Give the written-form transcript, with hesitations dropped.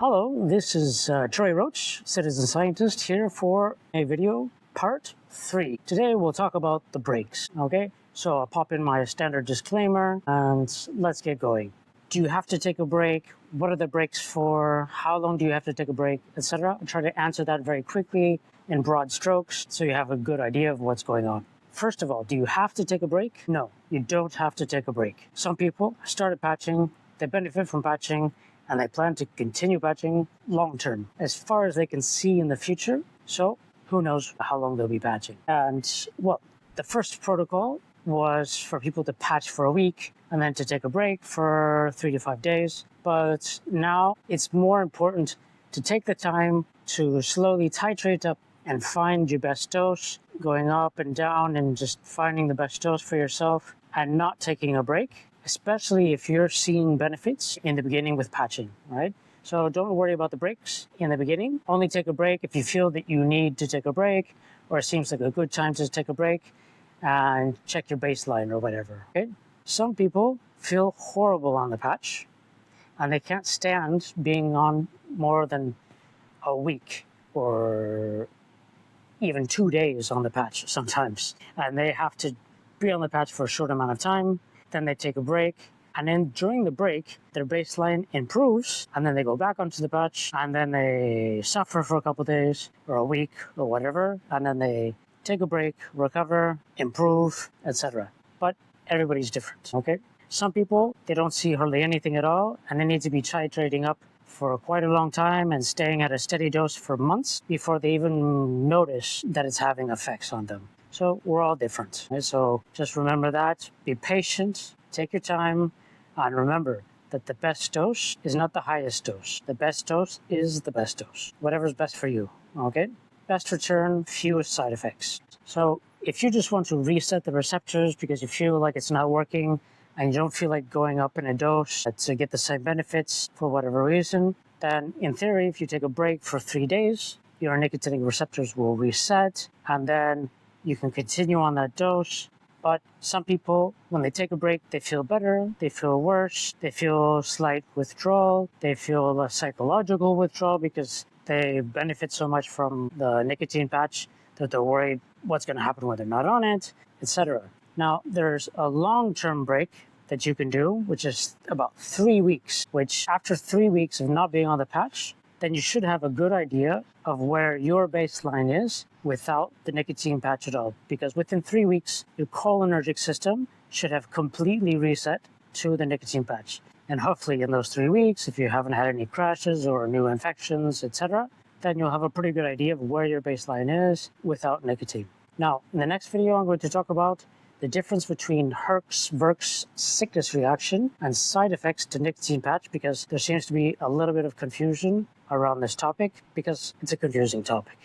Hello, this is Troy Roach, citizen scientist, here for a video part 3. Today we'll talk about the breaks, okay? So I'll pop in my standard disclaimer and let's get going. Do you have to take a break? What are the breaks for? How long do you have to take a break, etc.? I'll try to answer that very quickly in broad strokes so you have a good idea of what's going on. First of all, do you have to take a break? No, you don't have to take a break. Some people started patching, they benefit from patching, and they plan to continue patching long term, as far as they can see in the future. So who knows how long they'll be patching. And well, the first protocol was for people to patch for a week and then to take a break for 3 to 5 days. But now it's more important to take the time to slowly titrate up and find your best dose, going up and down and just finding the best dose for yourself and not taking a break, especially if you're seeing benefits in the beginning with patching, right? So don't worry about the breaks in the beginning. Only take a break if you feel that you need to take a break or it seems like a good time to take a break, and check your baseline or whatever, okay? Some people feel horrible on the patch and they can't stand being on more than a week or even 2 days on the patch sometimes. And they have to be on the patch for a short amount of time, then they take a break, and then during the break, their baseline improves, and then they go back onto the patch, and then they suffer for a couple of days or a week or whatever, and then they take a break, recover, improve, etc. But everybody's different, okay? Some people, they don't see hardly anything at all, and they need to be titrating up for quite a long time and staying at a steady dose for months before they even notice that it's having effects on them. So we're all different, right? So just remember that, be patient, take your time, and remember that the best dose is not the highest dose. The best dose is the best dose, whatever's best for you, okay? Best return, fewest side effects. So if you just want to reset the receptors because you feel like it's not working and you don't feel like going up in a dose to get the same benefits for whatever reason, then in theory, if you take a break for 3 days, your nicotinic receptors will reset and then you can continue on that dose. But some people, when they take a break, they feel better, they feel worse, they feel slight withdrawal, they feel a psychological withdrawal because they benefit so much from the nicotine patch that they're worried what's going to happen when they're not on it, etc. Now, there's a long-term break that you can do, which is about 3 weeks, which after 3 weeks of not being on the patch, then you should have a good idea of where your baseline is without the nicotine patch at all. Because within 3 weeks, your cholinergic system should have completely reset to the nicotine patch. And hopefully in those 3 weeks, if you haven't had any crashes or new infections, etc., then you'll have a pretty good idea of where your baseline is without nicotine. Now, in the next video, I'm going to talk about the difference between Herx-Verx sickness reaction and side effects to nicotine patch, because there seems to be a little bit of confusion around this topic because it's a confusing topic.